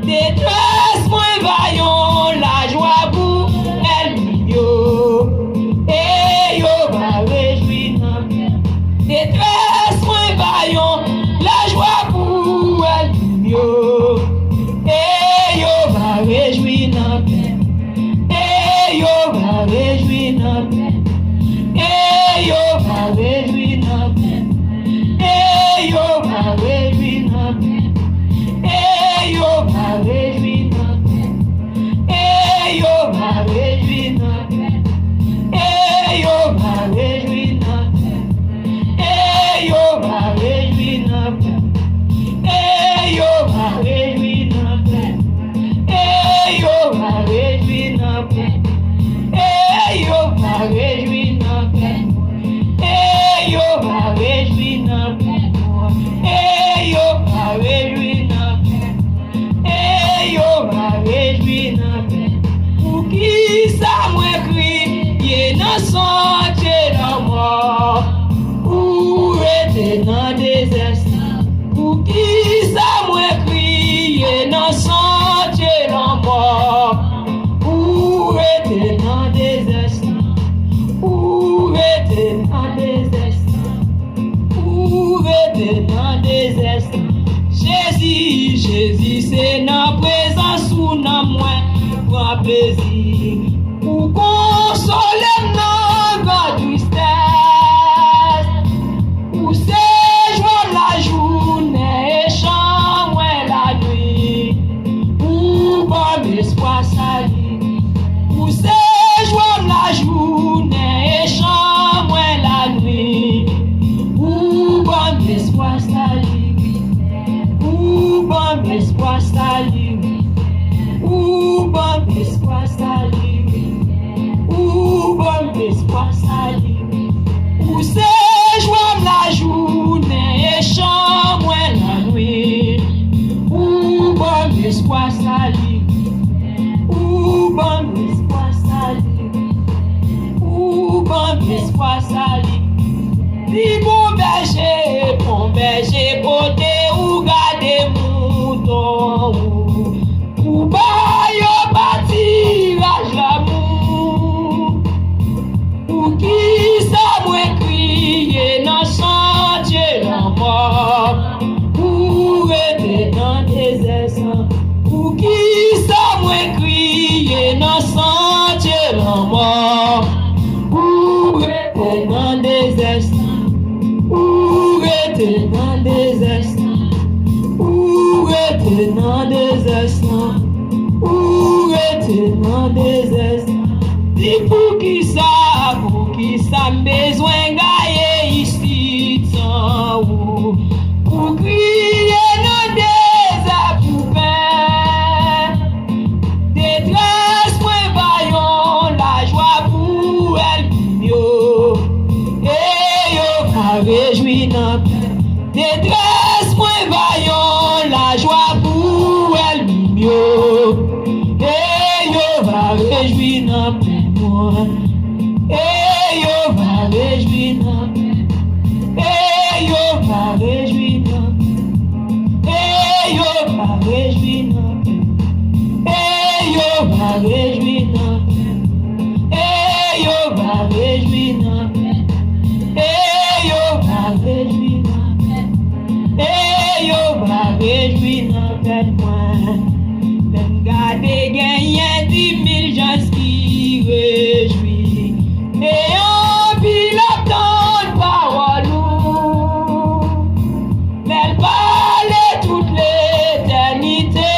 Détresse moins vaillant, la joie pour elle yo. Et yo va réjouir nan paix. Détresse moins vaillant, la joie pour elle yo. Et yo va réjouir nan paix. Et yo va réjouir nan paix. Et yo va réjouir nan paix. Et yo va réjouir nan paix. Et yo va réjouir nan paix. Et yo va réjouir nan paix. Et yo va réjouir nan paix. Et yo va réjouir nan paix. Et yo va réjouir nan paix. Et yo va réjouir nan paix. Et yo va réjouir nan paix. Et yo va réjouir nan paix. Et yo va réjouir nan paix. Et yo va réjouir nan paix. Pour qui ça moi crier dans sentier la mort. Pour être dans des instants. Pour qui ça moi crier dans sentier la mort. Pour être dans des instants. Pour être dans des instants. Pour être dans des instants. Jésus, Jésus, c'est dans présence ou dans moi, grand plaisir. Pour consoler nos grandes tristesses. Pour séjour la journée et chambre la nuit. Pour bon espoir salut. Pour séjour la journée et chambre la nuit. Pour bon espoir salut. Pour bon espoir salut. Pour bon espoir salut. Pour bon espoir salut. Pour séjour la journée et chambre la nuit. Pour bon espoir salut. Pour bon espoir salut. Pour bon espoir salut. Dis bon berger, côté ou garder mouton. Pour bailler bâtir l'amour. Pour qui ça moi crier dans sentier la mort. Pour être dans des essais. Pour qui ça moi crier dans sentier la mort. Pour être dans des essais. Pour être dans des instants. Pour être dans des instants. Pour être dans des instants. Dis pour qui ça besoin gagner ici sans vous. Pour crier dans des appoupins. Détresse moins vaillant, la joie pour elle yo. Et yo va réjouir nan paix. Détresse moins vaillant, la joie pour elle yo. Et yo va réjouir nan paix moi. Et yo va réjouir nan paix. Et yo va réjouir nan paix. Et yo va réjouir nan paix. Et yo va réjouir nan paix. Et yo va réjouir nan paix. Et yo va réjouir nan paix. Et yo va réjouir nan paix moi. Même garder gagner 10 000 gens qui réjouissent. Et en pile attendre parole nous. Elle parle toute l'éternité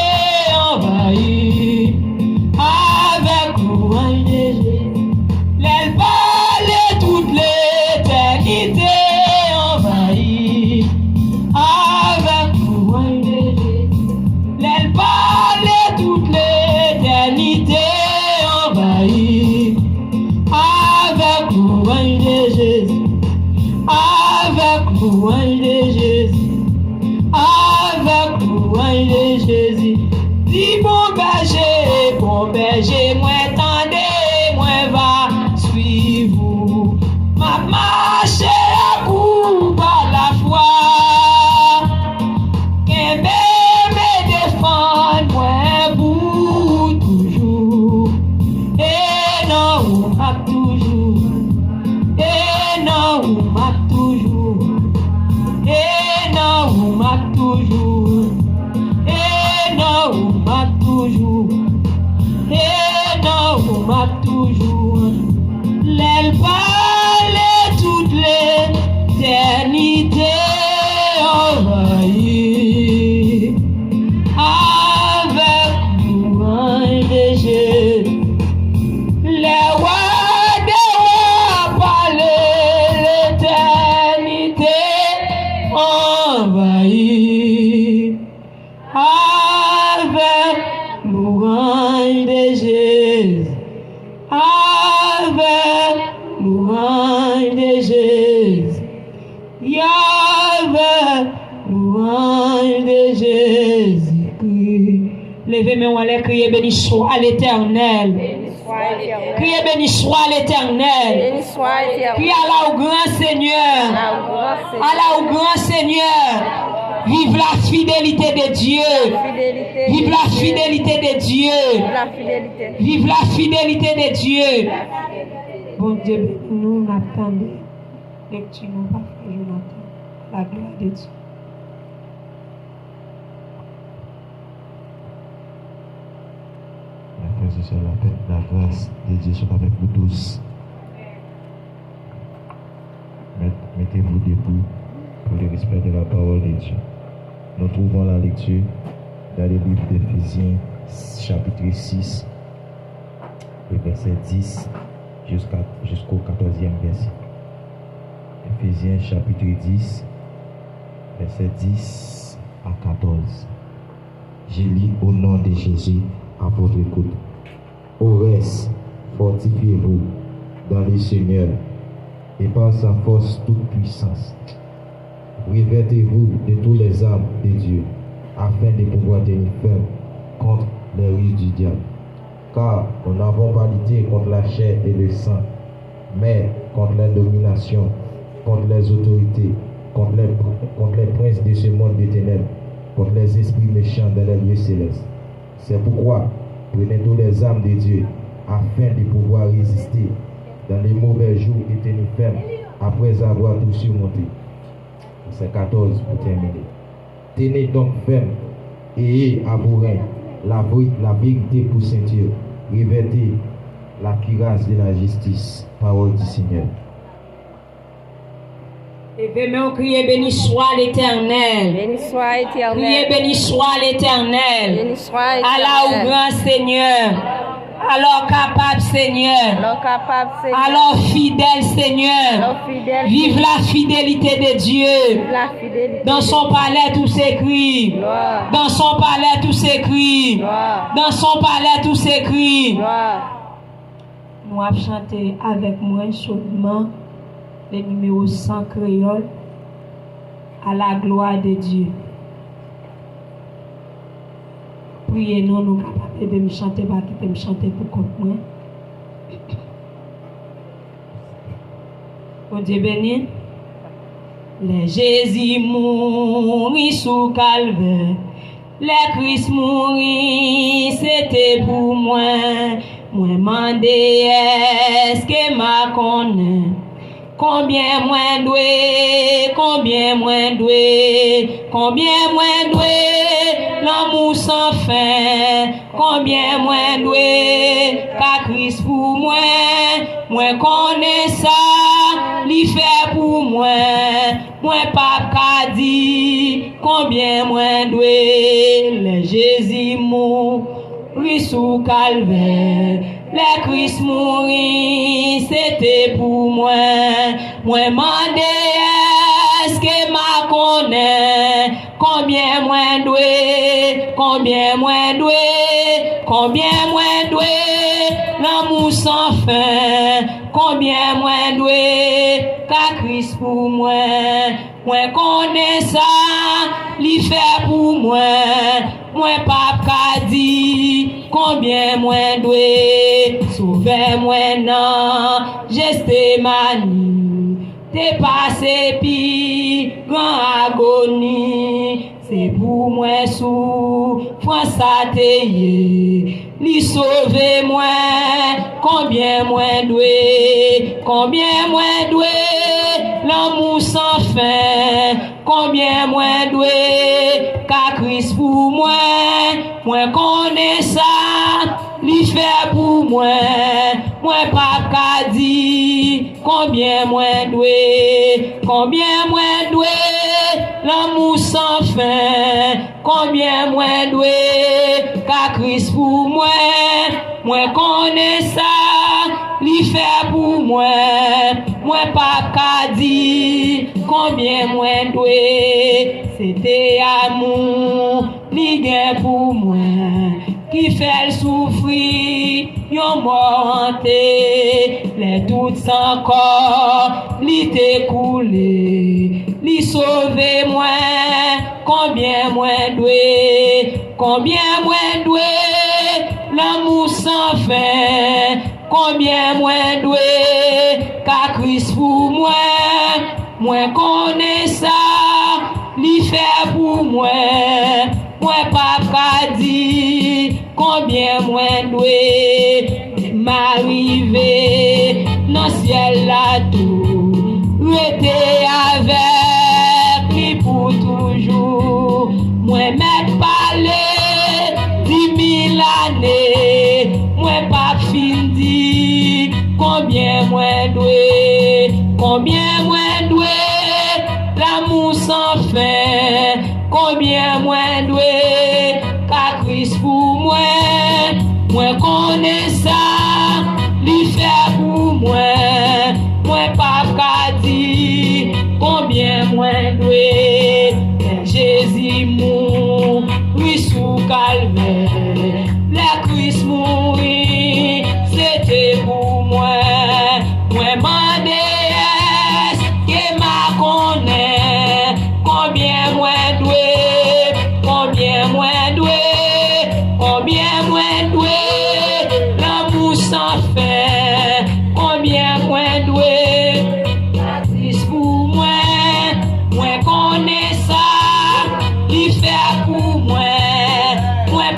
envahie. Avec louange de Jésus. Elle parle toute l'éternité envahie. Avec louange de Jésus. Elle parle toute l'éternité envahie. Avec louange de Jésus. Avec louange de Jésus. Avec louange de Jésus. Dis bon berger, moi tendez, moi va suivre. Ma marche à coup par la foi. Qu'un bébé défend moi. Levez-moi en l'air, criez béni soit l'Éternel. Criez béni soit l'Éternel. Criez Allah au grand Seigneur. Allah au grand Seigneur. Vive la fidélité de Dieu. Vive la fidélité de Dieu. Vive la fidélité de Dieu. Bon Dieu, nous attendons. Lecture, nous pas frère Jonathan. La gloire de Dieu. La grâce de la paix, la grâce de Dieu soit avec vous tous. Mettez-vous debout pour le respect de la parole de Dieu. Nous trouvons la lecture dans le livre d'Éphésiens, chapitre 6, le verset 10 jusqu'au 14e verset. Éphésiens, chapitre 10, verset 10 à 14. Je lis au nom de Jésus à votre écoute. Au reste, fortifiez-vous dans le Seigneur et par sa force toute puissance. Revêtez-vous de tous les armes de Dieu, afin de pouvoir tenir ferme contre les ruses du diable. Car nous n'avons pas lutté contre la chair et le sang, mais contre les dominations, contre les autorités, contre les princes de ce monde des ténèbres, contre les esprits méchants dans les lieux célestes. C'est pourquoi prenez tous les armes de Dieu, afin de pouvoir résister dans les mauvais jours et tenir ferme après avoir tout surmonté. C'est 14 pour terminer. Tenez donc ferme et ayez à vos reins la vérité pour ceinture. Revêtez la cuirasse de la justice. Parole du Seigneur. Levez-moi, criez béni soit l'Éternel. Béni soit l'Éternel. Criez béni soit l'Éternel. Béni soit l'Éternel. Allah au grand Seigneur. Alors capable Seigneur. Alors capable Seigneur. Alors fidèle Seigneur. Alors fidèle. Vive la fidélité de Dieu. Vive la fidélité. Dans son palais tout s'écrit. Gloire. Dans son palais tout s'écrit. Gloire. Dans son palais tout s'écrit. Gloire. Nous avons chanté avec moi chaudement le numéro 100 créole à la gloire de Dieu. Priez nous, nous capables de me chanter, pas quitter me chanter pour compte moi. Bon Dieu béni. Les Jésus mourit sous calvaire. Les Christ mourit, c'était pour moi. Moi mandé est-ce que ma connaît? Combien moins doué, combien moins doué, combien moins doué, l'amour sans fin, combien moins doué, car Christ pour moi, moi connais ça, l'y fait pour moi pas qu'à dire, combien moins doué, les Jésus mourit sous calvaire. Les Christ mourit, c'était pour moi. Moi mandé est-ce que ma connaît? Combien moins doué, combien moins doué, combien moins doué, l'amour sans fin, combien moins doué, car Christ pour moi connais ça, l'y fait pour moi pas qu'à dire, combien moins doué, sauvez-moi non, Gethsémani, t'es passé pi, grand agonie, c'est pour moi sous, France t'ayé, l'y sauver moi, combien moins doué, l'amour sans fin, combien moins doué, car Christ pour moi connais ça, l'y fait pour moi pas qu'à dire, combien moins doué, l'amour sans fin, combien moins doué, car Christ pour moi connais ça, l'y fait pour moi pas qu'à dire, combien moins doué, c'était amour, l'y gain pour moi, qui fait souffrir, yon morante, les toutes sans corps, li te coulé, li sauvé moi, combien moins doué, l'amour sans fin, combien moins doué, car Christ pour moi connais ça, li fait pour moi pas qu'à dire, combien moins doué, m'arriver, dans ciel là tout, rester avec lui pour toujours, moi m'être parlé, 10 000 années, moi pas fini, combien moins doué, l'amour sans fin, combien moins doué, car Christ pour moi connais ça, lui fait pour moi pas qu'à dire, combien moins doué, Jésus mourit sous calvaire, la Christ mourit, c'était pour moi mandé est-ce que m'a connaît, combien moins doué, l'amour sans fin, combien moins doué, Christ pour moi connais ça, il fait pour moi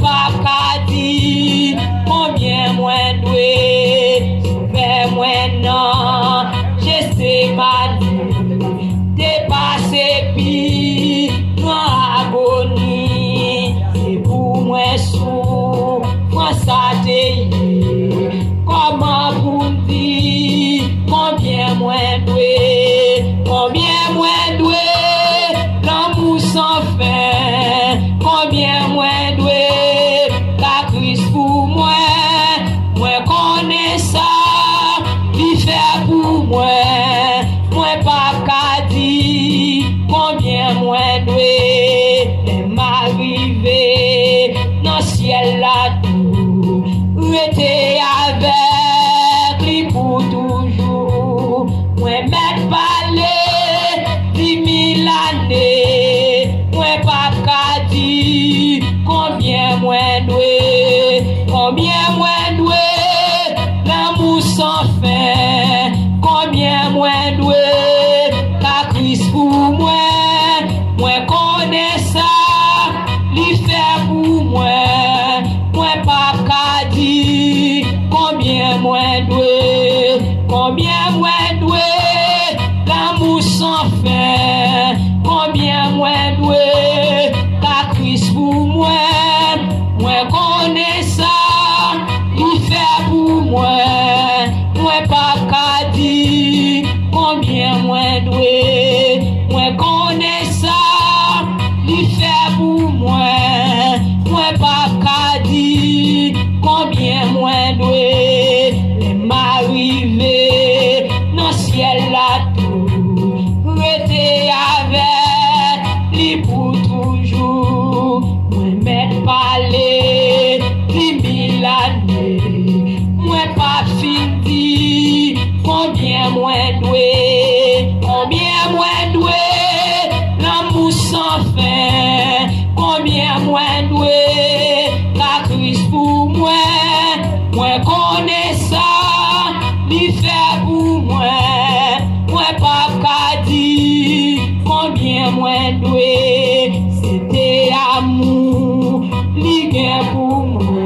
pas qu'à dire, combien moins doué, sauver moi non, je sais ma vie, dépassé puis, dans agonie, c'est pour moi sous, moi ça t'est, comment pour dire, combien moins doué, l'amour sans fin, combien moins doué, la Christ pour moi connais ça, il fait pour moi pas qu'à dire, combien moins doué, m'arriver, dans ciel là tout, rester avec lui pour toujours, moi m'être parlé, 10 000 années, moi pas qu'à dire, combien moins doué, l'amour sans fin, combien moins doué, car Christ pour moi connais ça, lui fait pour moi pas qu'à dire, combien moins doué, l'amour sans fin, combien moins doué, car Christ pour moi connais ça, lui fait pour moi pas qu'à dire, combien moins doué, connais ça, lui fait pour moi pas qu'à dire, combien moins doué, m'arriver, dans ciel là tout, rester avec lui pour toujours, moi m'être parlé, 10 000 années, moi pas fini, combien moins doué, l'amour sans fin, combien moins doué, la Christ pour moi connais ça, lui fait pour moi pas qu'à dire, combien moins doué, c'était amour, li gen pour moi,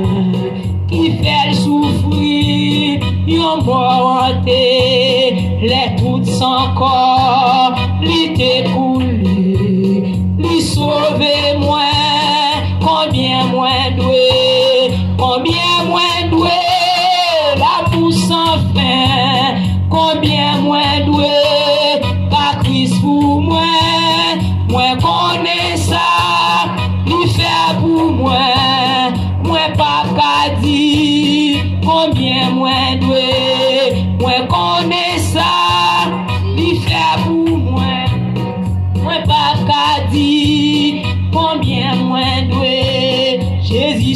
qui fait souffrir, yon morante, les toutes sans corps, li te coulé, li sauvé moi, combien moins doué, l'amour sans fin, combien moins doué, car Christ pour moi connais ça, lui fait pour moi pas qu'à dire, combien moins doué, connais ça, lui fait pour moi pas qu'à dire, combien moins doué, Jésus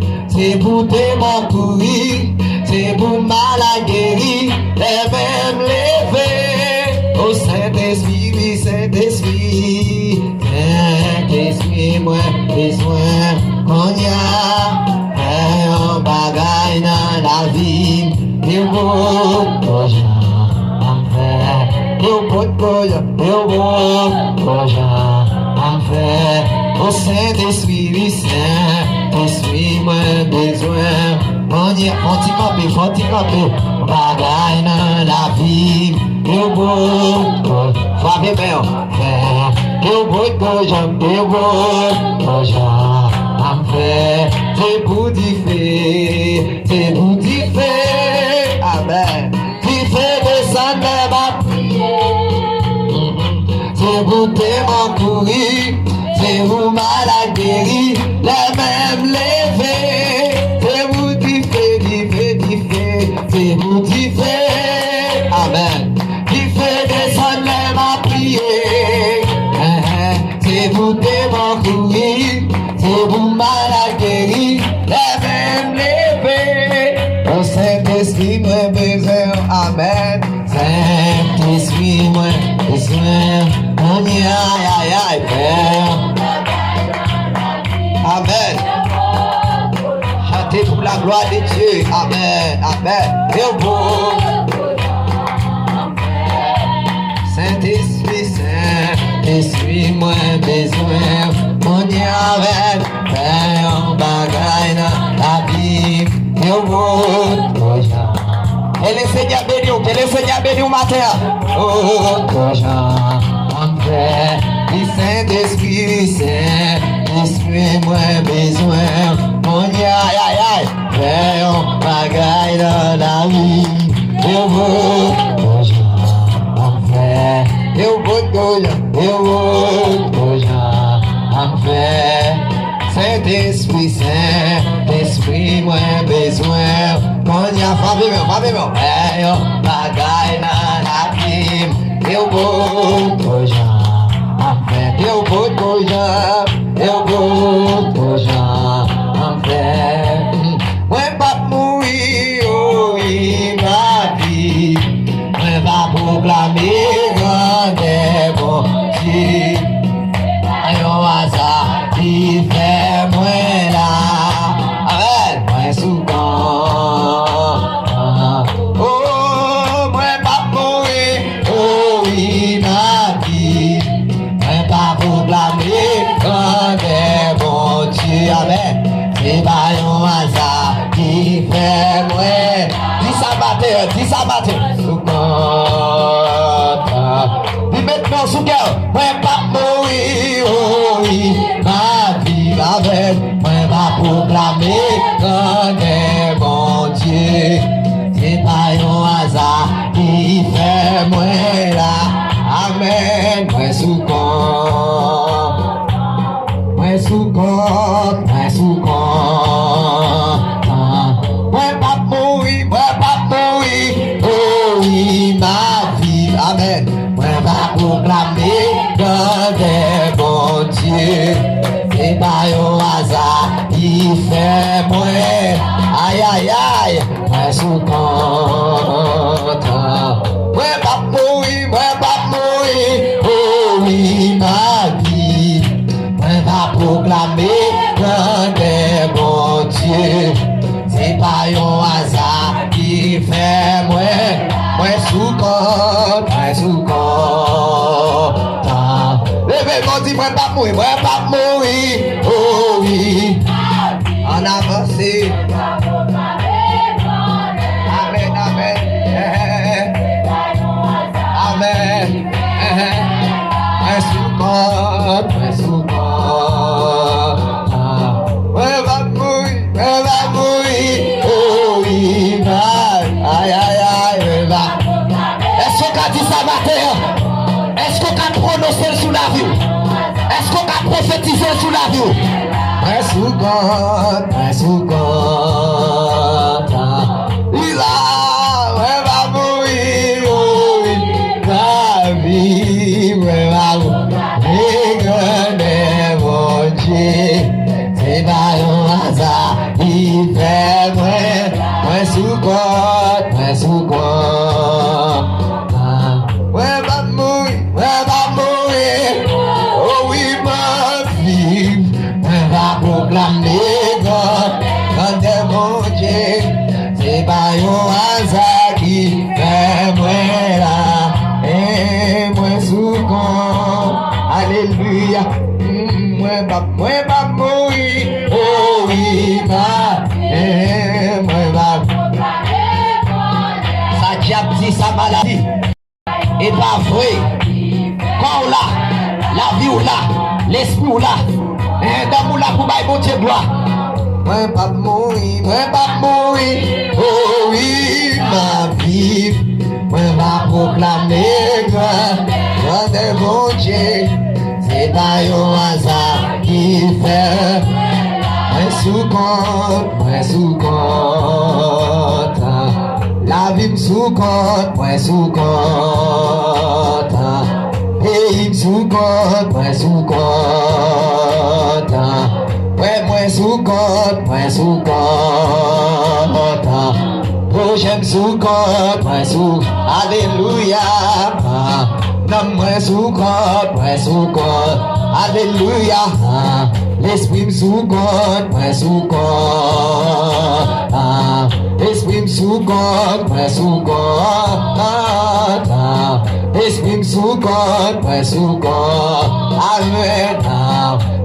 c'est pour démons courir, c'est pour malades guérir, les mêmes levés. Au Saint-Esprit, oui, Saint-Esprit, Saint-Esprit, moi, besoin, qu'on y a, un bagage dans la vie, il faut, au Saint-Esprit, Saint-Esprit, moi besoin. On y a, faut t'y camper, bagaille dans la vie. Eu vou, Fábio Bel, eu vou, c'est pour differ, c'est pour differ, amen. Differ descendre ma prière, c'est vous démons courir, c'est vous malades guérir, les mêmes levés, c'est vous differ, c'est vous differ, amen. Differ descendre ma prière, c'est vous démons courir, c'est vous malades guérir, les mêmes levés. Au Saint-Esprit, moi besoin, amen. Saint-Esprit, moi besoin, on y aïe, Père. Amen. Chantez pour la gloire de Dieu, amen, amen. Et vous, Saint-Esprit, Saint-Esprit, moi besoin, on y avec Père, bagaille dans la vie. Et vous, que le Seigneur bénisse matin. Oh, Saint-Esprit, Saint-Esprit, moi besoin, mon aïe, fais un bagaille dans la vie. Eu vou, Saint-Esprit, Saint-Esprit, moi besoin, mon aïe, Fábio meu, fais un bagaille dans la vie. Eu vou, ouais, pas mourir, oui, ma vie, ouais, va proclamer grand et bon Dieu, un hasard qui fait moi là, avec moi souvent, oh, moi, pas mourir, oh, oui, ma vie, pas proclamer quand est bon Dieu, amen. C'est pas un hasard qui fait moi. Dis ça matin, sous compte. Dis maintenant sous cœur, moi pas mourir, oh oui, ma vie avec. Moi pas proclamer quand est bon Dieu. C'est pas un hasard qui fait moi là, amen. Moi sous compte. Sous compte, moi pas mourir, oh oui, ma vie, amen. Moi pas proclamer dans des bons dieux, c'est pas un hasard qui fait moi, aïe, moi sous compte. Moi pas mourir, oh oui, ma vie. Va proclamer grand des bons dieux. C'est pas un hasard qui fait moi sous compte, Levez-moi, dis moi pas mourir, oh oui, en avancé. Amen, sous compte. Oh oui, aïe, est-ce qu'on a dit ça matin? Est-ce qu'on a prononcé sous la vie? Est-ce qu'on a prophétisé sous la vie? Sous compte. Il va mourir, oh oui, la vie, va mourir, mon Dieu. C'est pas un hasard, il corps, moi sous corps. Ouais, va mourir, oh oui, ma vie, va proclamer quand mon Dieu, c'est pas un hasard qui fait moi là, et moi sous corps, alléluia, moi va mourir, oh oui, ma vie, moi va proclamer ça diable dit sa maladie. Et pas vrai, quand on l'a, la vie ou là, l'esprit ou là, d'amour là pour bailler bon Dieu gloire. Moi pas mourir, oh oui, ma vie, moi va proclamer grand de bon Dieu, c'est pas un hasard qui fait, moi sous compte, la vie m'sous compte, moi sous compte, pays m'sous compte, moi sous compte, ouais moi sous compte, moi sous compte, projet m'sous compte, moi sous, alléluia, non moi sous compte, alléluia, l'esprit m'sous compte, moi sous compte. Esprit sous compte, moi sous compte. Esprit sous compte, moi sous compte. Amen.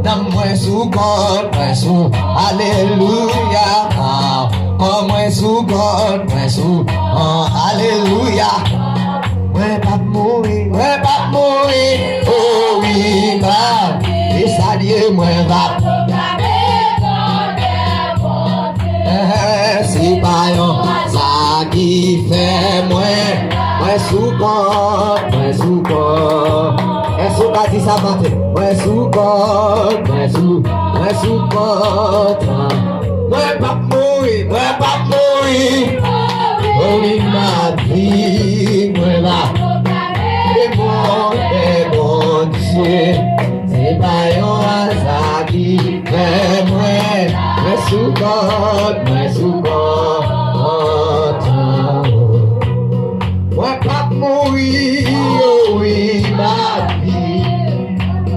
Dans moi sous compte, moi sous. Alléluia. Comme moi sous compte, moi sous. Alléluia. Moi pas mourir, oh oui, ma. Et ça dit, moi va. C'est pas ça qui fait moi sous compte, est-ce que dit ça matin, moi sous compte, moi pas mourir, oh oui ma vie, moi là, c'est bon Dieu, c'est pas un hasard qui fait moi sous compte, moi pas mourir, oh oui ma vie,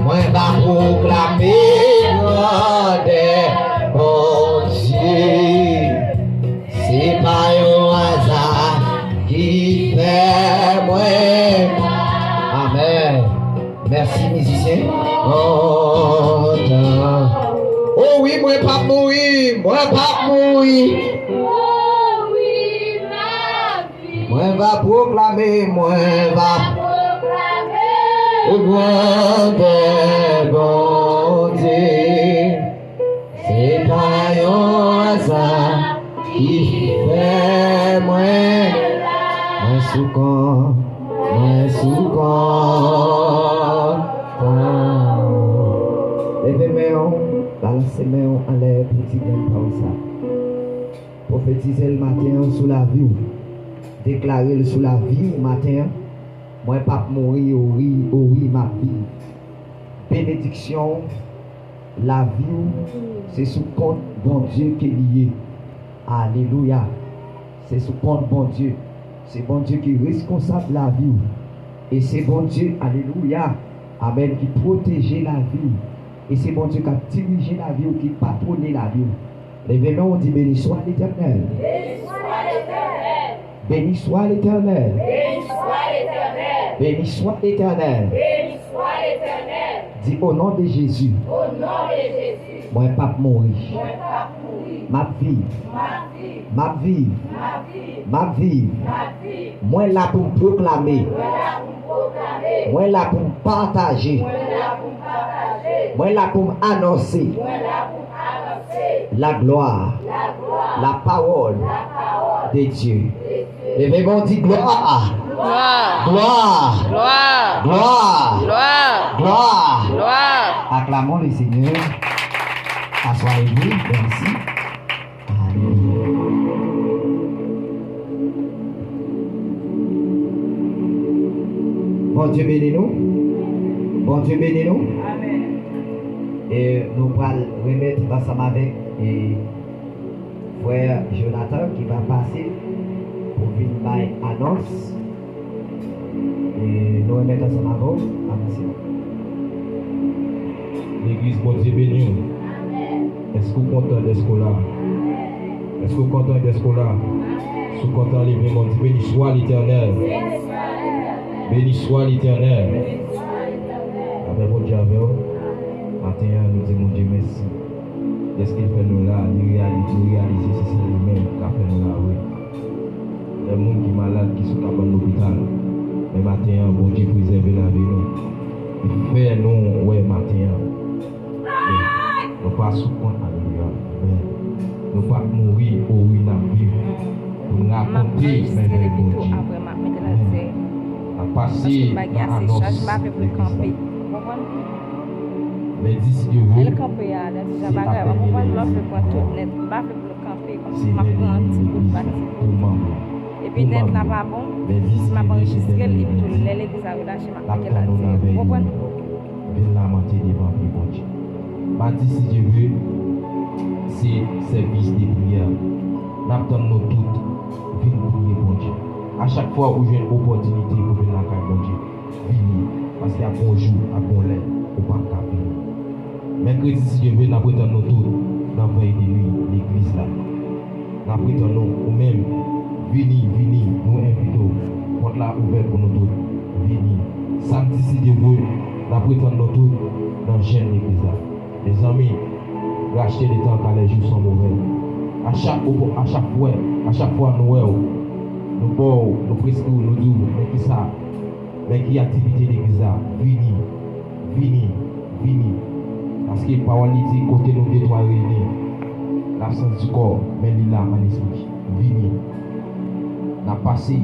moi va proclamer de bon Dieu, c'est pas un hasard qui fait moi. Amen. Merci musicien. Oh oui, moi pas mourir, moi va proclamer, au grand de bon Dieu, c'est pas un hasard qui fait moi sous compte, Levez-moi, balancez-moi en l'air, petit comme ça. Prophétisez le matin sous la vie. Déclarez-le sous la vie au matin. Moi, pas mourir, oui, ma vie. Bénédiction, la vie, c'est sous compte bon Dieu qui est lié. Alléluia. C'est sous compte bon Dieu. C'est bon Dieu qui est responsable de la vie. Et c'est bon Dieu, alléluia, amen, qui protège la vie. Et c'est bon Dieu qui a dirigé la vie, qui patronne la vie. Levez-nous, on dit béni soit l'Éternel. Béni soit l'Éternel. Béni soit l'Éternel. Dis au nom de Jésus. Moi, pas mourir. Ma vie. Moi, là pour proclamer. Moi, là pour partager. Moi, là pour annoncer. La gloire. La parole de Dieu. Levez-moi, dit gloire. Gloire. Acclamons le Seigneur. Assoyez-vous. Merci. Bon Dieu bénis-nous. Amen. Et nous allons remettre ensemble avec frère Jonathan qui va passer pour venir by annonce. Et nous remettons ensemble avant. Merci. L'église, bon Dieu béni. Est-ce que vous êtes content d'être là? Est-ce que vous êtes content d'être là? Si vous êtes content, levez mon Dieu. Béni soit l'Éternel. Béni soit l'Éternel. Avec mon Dieu, avec vous. Matin, nous disons mon Dieu merci. Qu'est-ce qu'il fait nous là? Il réalise, c'est lui-même qui a fait nous là, oui. Les gens qui sont malades, qui sont dans l'hôpital. Mais matin, bon Dieu préserve la vie nous. Il fait nous, ouais, matin. Nous pas sous compte, alléluia. Nous pas mourir, oui, nous vivre. Nous raconter, mais bon Dieu. À passer dans l'annonce de l'église. Mais d'ici Dieu veut, c'est appelé l'église. C'est pour membre. Et puis net là pas bon, si m'a enregistré et puis l'église a relâché ma paquet là. Vous comprenez? Viens lamenter devant lui, bon Dieu. Bâti si Dieu veut, c'est service de prière. N'attendons nous toutes, venez prier, bon Dieu. À chaque fois où j'ai une opportunité pour venir la caille, bon Dieu, venez. Parce qu'il y a bon jour, à bon lait, au pas qu'à venir. Mercredi, si Dieu veut, nous attendons nous toutes dans la veille de nuit, l'église là. Nous attendons ou même, venez, nous invitons. Porte la ouverte pour nous tous. Venez. Samedi, si Dieu veut, nous attendons nous tous dans la chaîne l'église là. Les amis, racheter les temps quand les jours sont mauvais. À chaque fois, nous bois, nous prescrivons, nous disons, mais qui ça? Mais qui activité l'église là? Venez. Parce que parole dit, côté nous deux, trois réunis, l'absence du corps, mais il a en esprit. Venez. Nous avons passé.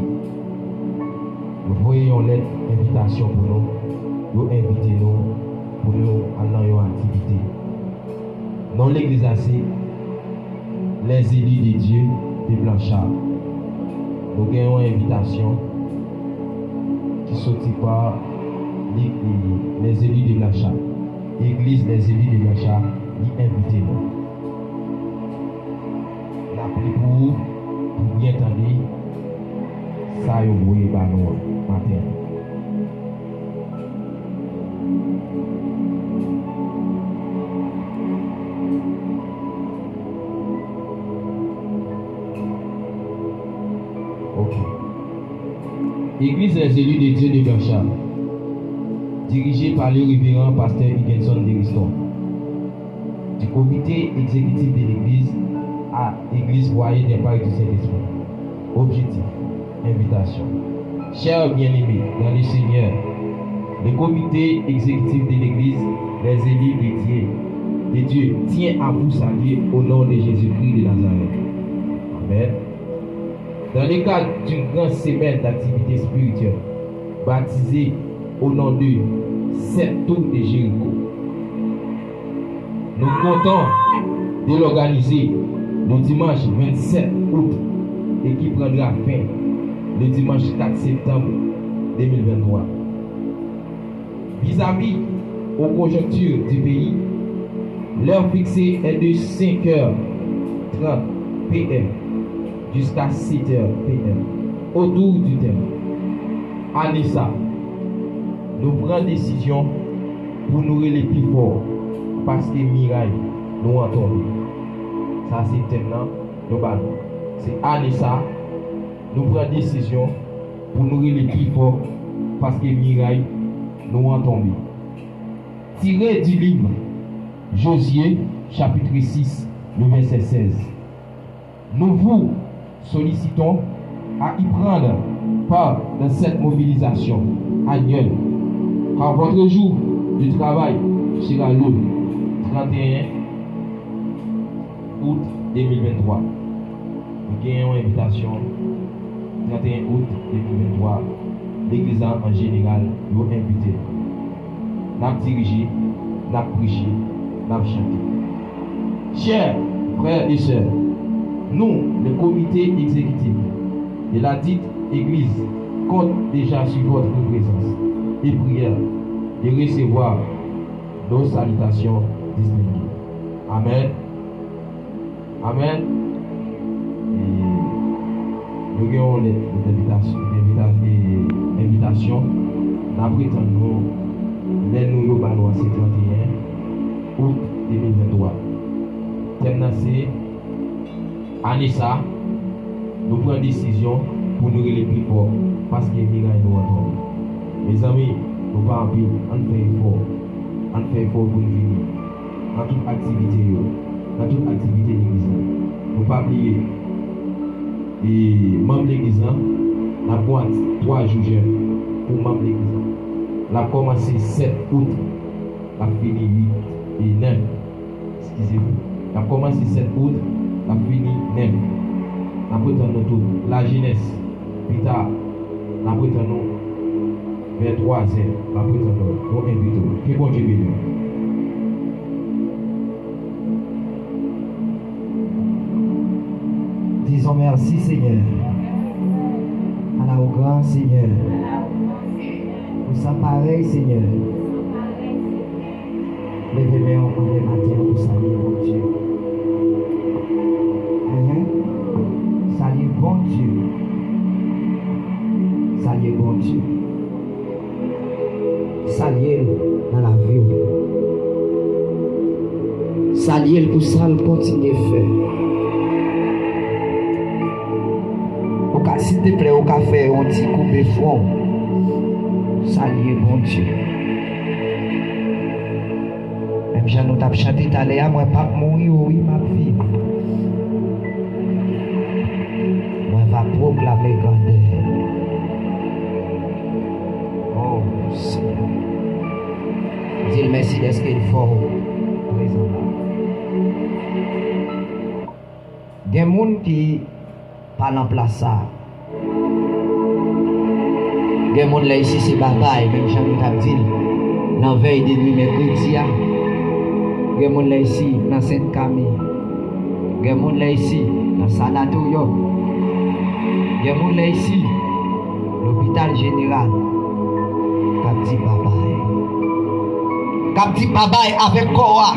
Nous voyons lettre d'invitation pour nous. Nous invitons pour nous aller en activité. Dans l'église, c'est les élus de Dieu de Blanchard. Nous avons une invitation qui sortit par les élus de Blanchard. L'église des élus de Blanchard, nous invitons. La prière pour bien entendre, ça y est, vous voyez, matin. Ok. Église des élus de Dieu de Blanchard, dirigée par le révérend pasteur Higginson Deriston, du comité exécutif de l'église à l'église foyer d'impact du Saint-Esprit. Objectif, invitation. Chers bien-aimés dans le Seigneur, le comité exécutif de l'église, les élus de Dieu, tient à vous saluer au nom de Jésus-Christ de Nazareth. Amen. Dans le cadre d'une grande semaine d'activité spirituelle, baptisée au nom de 7 tours de Jéricho, nous comptons de l'organiser le dimanche 27 août et qui prendra fin le dimanche 4 septembre 2023. Vis-à-vis aux conjonctures du pays, l'heure fixée est de 5h30 PM jusqu'à 7h PM autour du thème. Anissa, nous prenons décision pour nous les plus forts parce que Mirail nous entendons. Ça c'est le thème là, global. C'est Anissa, nous prenons décision pour nous les plus forts parce que Mirail nous entendons. Tiré du livre Josué chapitre 6, le verset 16. Nous vous sollicitons à y prendre part dans cette mobilisation annuelle, car votre jour de travail sera le 31 août 2023. Nous avons une invitation 31 août 2023. L'église en général nous invite. Nous avons dirigé, nous avons prêché, nous avons chanté. Chers frères et sœurs, nous, le comité exécutif de la dite église, compte déjà sur votre présence et prière de recevoir nos salutations distinguées. Amen. Amen. nous avons l'invitation. D'après nous, les nous avons c'est 31 août 2023. Thème c'est Anissa, nous prenons une décision pour nous relever plus fort parce qu'il y a des gens nous entendent. Mes amis, nous ne pas en pile, on fait effort pour nous venir. Dans toute activité de l'église. Nous ne pas oublier. Et membre de l'église, la boîte 3 jours pour membre de l'église. La commencé 7 août, la fini 8 et 9. Excusez-vous. La commencé 7 août, la fini 9. La prétendons tout. La jeunesse, plus tard, la prétendons vers 3 heures. La prétendons, nous invitons. Que bon Dieu bénisse. Disons merci Seigneur. À la au grand Seigneur. Nous sommes pareils Seigneur. Levez-moi encore le matin pour saluer mon Dieu. Saluer bon Dieu. Saluer bon Dieu. Saluer dans la vie. Saluer pour ça, le continuer à faire. S'il te plaît, au café, on dit couper front. Saluer bon Dieu. Même si nous t'avons chanté tout à l'heure, moi, pas mourir, oui, ma fille. Moi, je vais proclamer grandeur. Oh, Seigneur. Dis merci d'être qu'il faut présent là. Des gens qui parlent en place ça. Il y a des gens là ici, c'est bataille, même si nous t'avons dit, dans la veille de nuit, mercredi. Il y a des gens là ici, dans Sainte-Camille. Il y a des gens là ici, dans Sanatorium. Il y a des gens là ici, l'hôpital général. Cap dit bye-bye. Cap dit bye-bye avec Kora.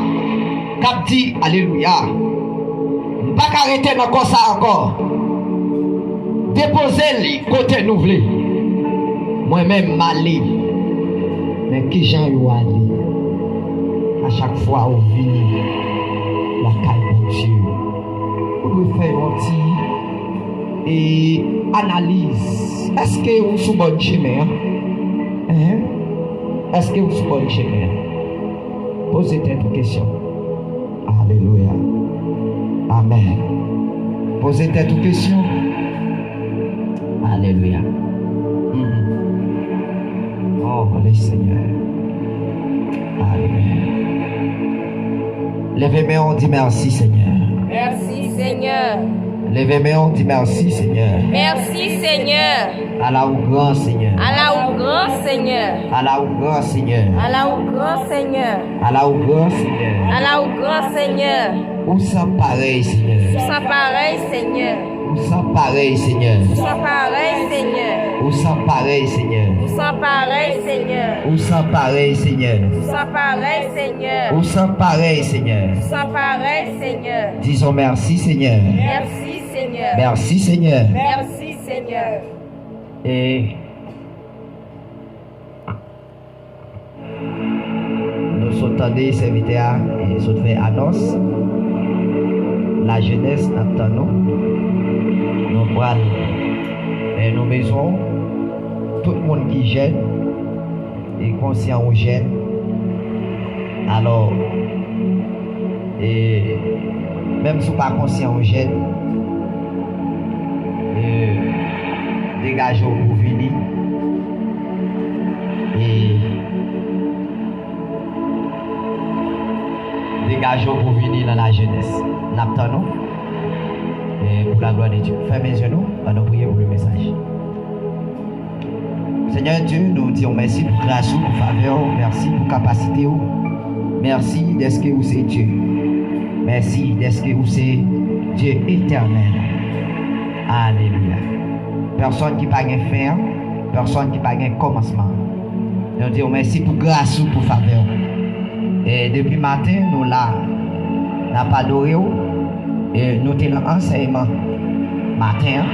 Cap dit alléluia. On ne peut pas arrêter dans ça encore. Déposez-le côté nous voulons. Moi-même, Mali, mais qui j'en ai allé à chaque fois au vini, la caille de Dieu. On peut faire un petit analyse. Est-ce que vous êtes sur bon chemin? Est-ce que vous êtes sur bon chemin? Posez cette question. Alléluia. Amen. Posez cette question. Alléluia. Oh, le Seigneur. Alléluia. Levez-moi, on dit merci, Seigneur. Merci, Seigneur. Levez-moi, on dit merci, Seigneur. Merci, Seigneur. À la au grand Seigneur. À la au grand Seigneur. À la au grand Seigneur. À la au grand Seigneur. À la au grand Seigneur. À la au grand Seigneur. Où ça pareil, Seigneur. Où ça pareil, Seigneur. Où ça pareil, Seigneur. Où ça pareil, Seigneur. Où ça pareil, Seigneur. Où ça pareil, Seigneur. Où ça pareil, Seigneur. Où ça pareil, Seigneur. Où ça pareil, Seigneur. Où ça pareil, Seigneur. Disons merci, Seigneur. Merci, Seigneur. Merci, Seigneur. Merci, Seigneur. Et nous sommes des serviteurs et nous fait annonce. La jeunesse n'attend nous. Nous prenons et nos maisons. Tout le monde qui gêne est conscient ou gêne. Alors, et même si vous pas conscient ou gêne, dégagez au venir et dégagez au venir dans la jeunesse. N'attendons et pour la gloire de Dieu. Fermez les yeux, nous prier pour le message. Seigneur Dieu, nous disons merci pour grâce, pour faveur, merci pour capacité. Merci d'être que vous êtes Dieu. Merci d'être que vous êtes Dieu éternel. Alléluia. Personne qui n'a pas de fin, personne qui n'a pas de commencement. Nous disons merci pour grâce, pour faveur. Et depuis le matin, nous là, n'a pas adoré et nous sommes dans l'enseignement matin.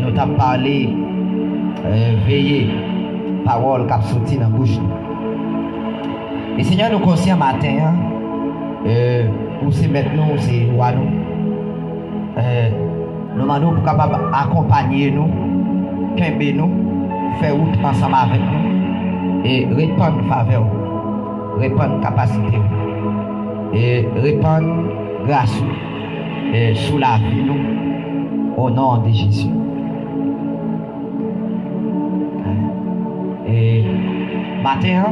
nous t'avons parlé, veiller, parole qui a sorti dans la bouche. Et Seigneur, nous conscients matin, où c'est maintenant, où c'est roi nous. Nous demandons pour capable accompagner nous, qu'aimer nous, faire route ensemble avec nous et répandre faveur, répandre capacité et répandre grâce sous la vie nous au nom de Jésus. Et matin,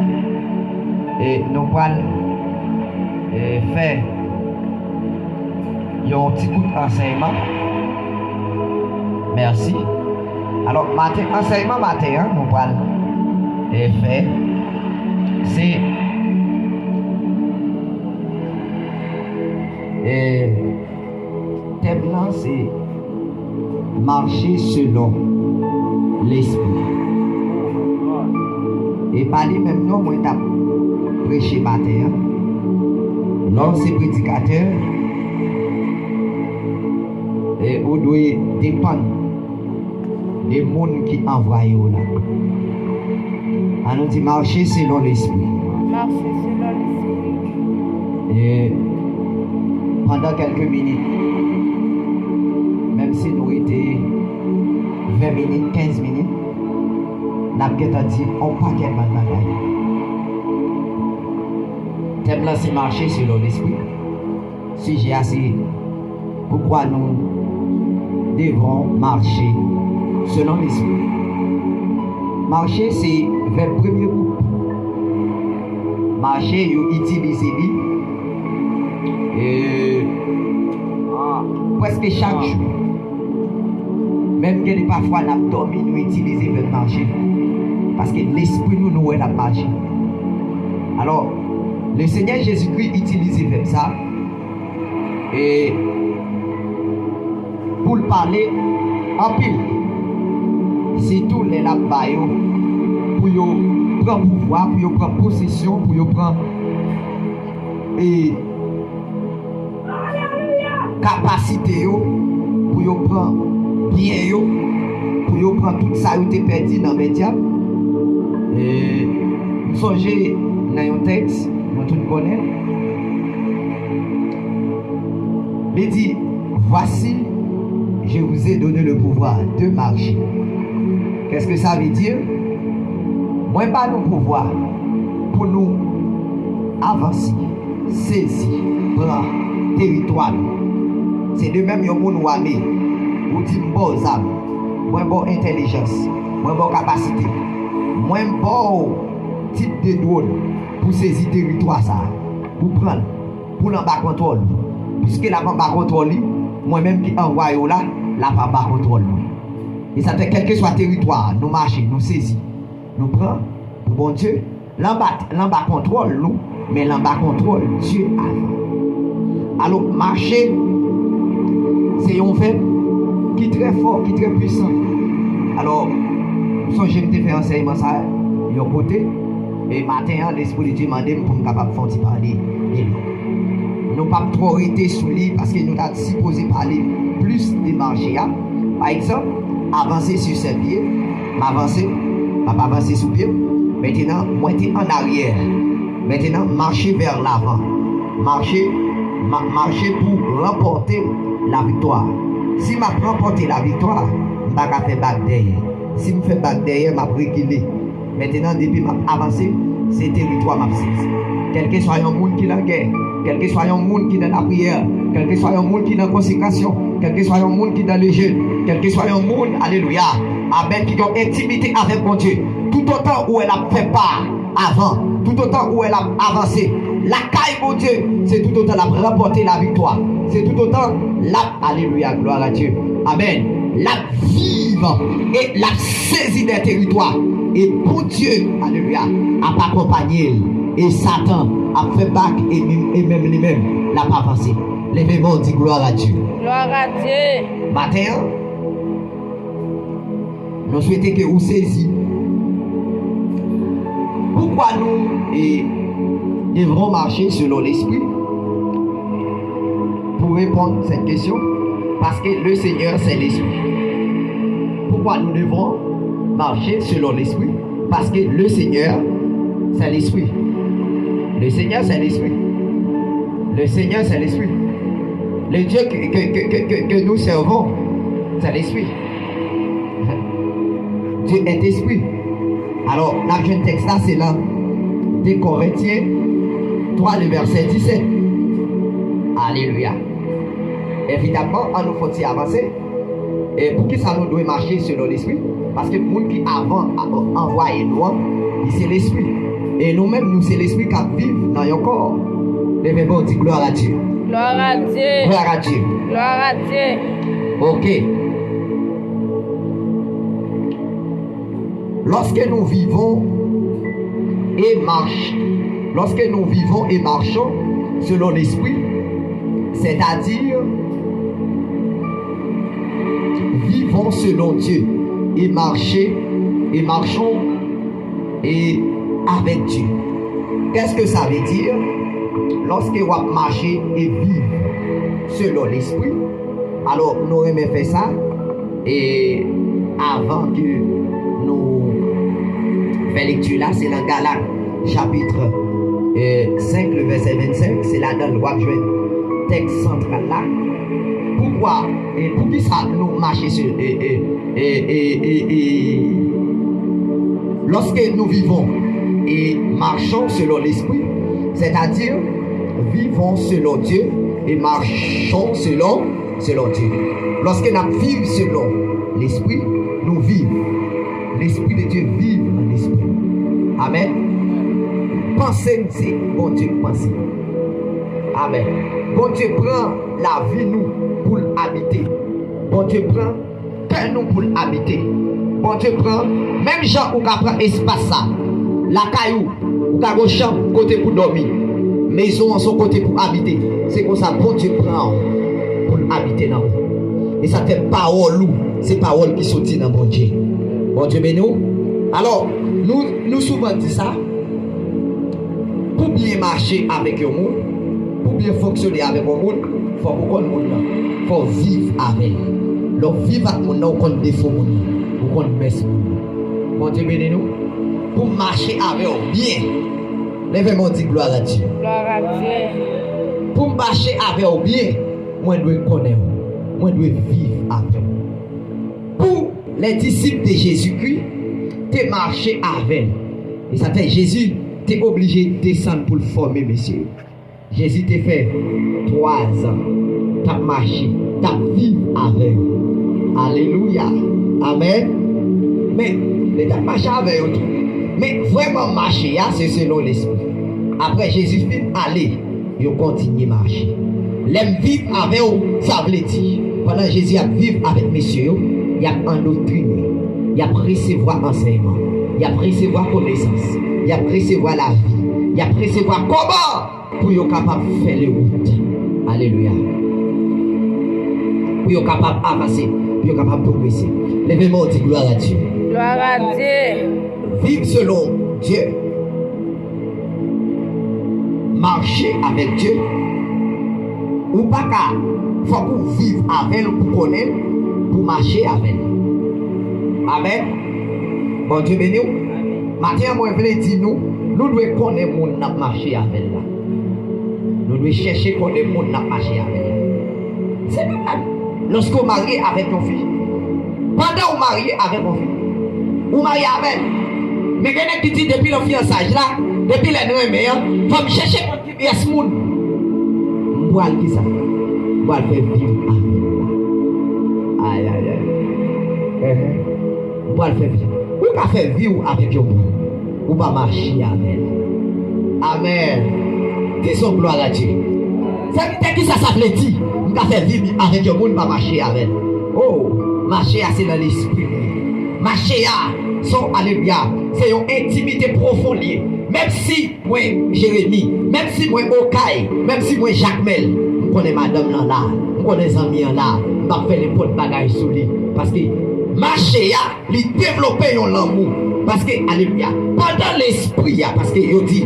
nous allons faire un petit coup d'enseignement. Merci. Alors, enseignement matin, nous allons faire, c'est thème là, c'est marcher selon l'esprit. Et parler même non, moi, t'as prêché matin. Non, c'est prédicateur. Et on doit dépendre des mondes qui envoient là. On nous dit marcher selon l'esprit. Marcher selon l'esprit. Et pendant quelques minutes, même si nous étions 20 minutes, 15 minutes, nous avons dit on pas quel bagaille. Thème là c'est marcher selon l'esprit. Si j'ai assez, pourquoi nous devons marcher selon l'esprit? Marcher c'est vers le premier groupe. Marcher, vous utilisez presque chaque jour. Même que parfois nous dormi, nous utilisons le marcher. Parce que l'esprit nous est la marcher. Alors, le Seigneur Jésus-Christ utilise ça. Et pour le parler en pile, c'est tous les labayos pour prendre pouvoir, pour prendre possession, pour prendre capacité, pour prendre bien, pour prendre tout ça qui est perdu dans les médias. Et nous songez dans un texte, nous tous connaissons. Il dit, voici, je vous ai donné le pouvoir de marcher. Qu'est-ce que ça veut dire? Moi, pas le pouvoir pour nous avancer, saisir, prendre territoire. C'est de même que nous armé. Vous dites, bon âme, moins bonne intelligence, moins bonne capacité, moins bon type de drone pour saisir territoire ça, pour prendre, pour l'en contrôle. Puisque la pas contrôle, moi-même qui envoie là, la pas contrôle. Et ça fait quel que soit territoire, nous marchons, nous saisissons, nous prenons, pour bon Dieu, l'en bas contrôle nous, mais l'en bas contrôle Dieu avant. Alors marcher, c'est un fait qui est très fort, qui est très puissant. Alors, j'ai fait un enseignement ça, de l'autre côté, et matin, l'Esprit de Dieu m'a demandé pour me capable de parler de lui. Nous ne pas trop arrêter sur lui parce que nous avons supposé parler plus de marcher. Par exemple, avancer sur ses pieds, m'avancer, pas avancer sur pied. Maintenant, moi j'étais en arrière. Maintenant, marcher vers l'avant. Marcher pour remporter la victoire. Si je remporte la victoire, je ne vais pas faire back derrière. Si je fais back derrière, je vais reculer. Maintenant, depuis que je avance, c'est territoire ma saisi. Quel que soit un monde qui est dans la guerre, quel que soit un monde qui est dans la prière, quel que soit un monde qui est dans la consécration, quel que soit un monde qui est dans le jeûne, quel que soit un monde, alléluia, avec qui ont intimité avec mon Dieu, tout autant où elle a fait part avant, tout autant où elle a avancé, la caille mon Dieu, c'est tout autant la remporter la victoire, c'est tout autant la, alléluia, gloire à Dieu, amen, la vivre et la saisie des territoires, et pour Dieu, alléluia, a accompagné et Satan a fait bac et même lui-même n'a pas avancé. Les mêmes ont dit gloire à Dieu. Gloire à Dieu. Matin, nous souhaitons que vous saisissiez. Pourquoi nous devrons marcher selon l'esprit? Pour répondre à cette question, parce que le Seigneur c'est l'esprit. pourquoi nous devons marcher selon l'esprit? Parce que le Seigneur, c'est l'esprit. Le Seigneur, c'est l'esprit. Le Seigneur, c'est l'esprit. Le Dieu que nous servons, c'est l'esprit. Dieu est esprit. Alors, la jeune texte là, c'est là. Des Corinthiens 3, le verset 17. Alléluia. Évidemment, on nous faut y avancer. Et pour qui ça nous doit marcher selon l'esprit? Parce que le monde qui avant envoyé nous, c'est l'esprit. Et nous-mêmes, nous, c'est l'esprit qui vit dans notre corps. Levez-vous, on dit gloire à Dieu. Gloire à Dieu. Gloire à Dieu. Gloire à Dieu. Ok. Lorsque nous vivons et marchons selon l'esprit, c'est-à-dire vivons selon Dieu et marchons et avec Dieu. Qu'est-ce que ça veut dire? Lorsque vous marchez et vivre selon l'esprit, alors nous aimons faire ça et avant que nous fassions lecture là, c'est dans Galates chapitre 5, le verset 25, c'est là dans le texte central là. Pourquoi? Et pour qui ça nous marche sur lorsque nous vivons et marchons selon l'esprit, c'est-à-dire vivons selon Dieu et marchons selon Dieu. Lorsque nous vivons selon l'esprit, nous vivons. L'esprit de Dieu vit dans l'esprit. Amen. Pensez, c'est bon Dieu penser. Amen. Bon Dieu prend la vie nous pour l'habiter. Bon Dieu prend cœur nous pour l'habiter. Bon Dieu prend même gens où prend espace ça. La caillou ou ka chambre côté pour dormir. Maison en son côté pour habiter. C'est comme ça bon Dieu prend pour habiter dans vous. Et ça fait parole ou c'est parole qui sortit dans bon Dieu. Bon Dieu béni nous. Alors nous souvent dit ça. Pour bien marcher avec le monde, pour bien fonctionner avec le monde, il faut qu'on il faut vivre avec. Donc vivre avec le monde, on connaît des faux monde, on connaît baisse monde. Bon Dieu béni nous. Pour marcher avec eux bien. Lèvez-moi dit gloire à Dieu. Gloire à Dieu. Pour marcher avec eux bien, moi je dois connaître, moi je dois vivre avec eux. Pour les disciples de Jésus-Christ, tu marché avec. Et ça fait Jésus. Tu es obligé de descendre pour le former, monsieur. Jésus t'a fait 3 ans. Tu as marché, tu as vécu avec eux. Alléluia. Amen. Mais tu as marché avec eux. Mais vraiment marcher, c'est selon l'esprit. Après Jésus fit aller, il continue à marcher. L'aime vivre avec eux, ça veut dire. Pendant que Jésus a vécu avec messieurs, il a endoctriné, il a recevoir enseignement, il a recevoir connaissance. Il y a recevoir la vie. Il y a recevoir comment pour être capable de faire les routes. Alléluia. Pour être capable d'avancer, pour être capable de progresser. Lèvez-moi, dit gloire à Dieu. Gloire à Dieu. Vivre selon Dieu. Marcher avec Dieu. Ou pas qu'à. Il faut qu'on vive avec nous, pour connaître, pour marcher avec nous. Amen. Bon Dieu béni. Maintenant, moi, je veux dire, nous devons connaître le monde qui marché avec là. Nous devons chercher connaître le monde qui marché avec là. C'est normal. Lorsque vous mariez avec ton fils, pendant que vous mariez avec mon fils, vous mariez avec. Mais quand vous dites depuis le fiançage là, depuis les 9 meilleurs, il faut chercher pour qui est ce monde. Vous allez dire ça. Vous allez faire vivre avec. Aïe, aïe, aïe. Vous allez faire vivre. Vous ne faire vivre avec vous. Vous ne pas marcher avec. Amen. Disons gloire à Dieu. C'est qui ça veut dire? Vous ne faire vivre avec vous, ne pas marcher avec. Oh, marcher c'est dans l'esprit. Marcher son alléluia. C'est une intimité profonde. Même si moi Jérémie, même si moi Okaï, même si moi Jacques Mel, je connais madame là, je connais les amis là, je vais faire les potes bagages sur lui. Parce que marcher, il développe l'amour. Parce que, alléluia, pendant l'esprit, parce que il dit,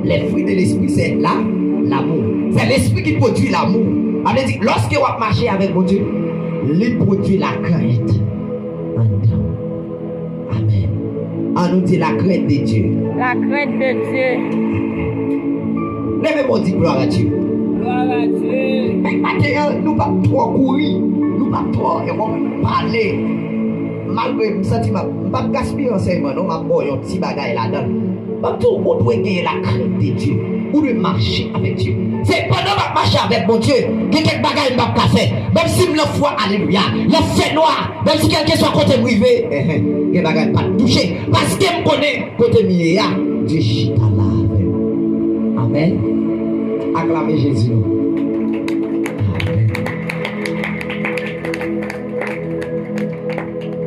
les fruits de l'esprit, c'est là, l'amour. C'est l'esprit qui produit l'amour. On dit, lorsque vous marchez avec mon Dieu, il produit la crainte. en dedans. Amen. On nous dit la crainte de Dieu. La crainte de Dieu. Levez-moi, dit gloire à Dieu. Gloire à Dieu. Mais maintenant, nous ne pas trop courir, nous ne pas trop parler. Malgré que je ne vais pas gaspiller l'enseignement, non, je vais un petit bagage là-dedans. Je tout le monde doit gagner la crainte de Dieu ou de marcher avec Dieu. C'est pendant que je marche avec mon Dieu, que quelques bagages je ne vais pas faire. Même si je le foi, alléluia, le fait noir, même si quelqu'un soit côté privé, il ne va pas toucher. Parce que je connais côté milieu, Dieu chita là. Amen. Acclamez Jésus. Amen.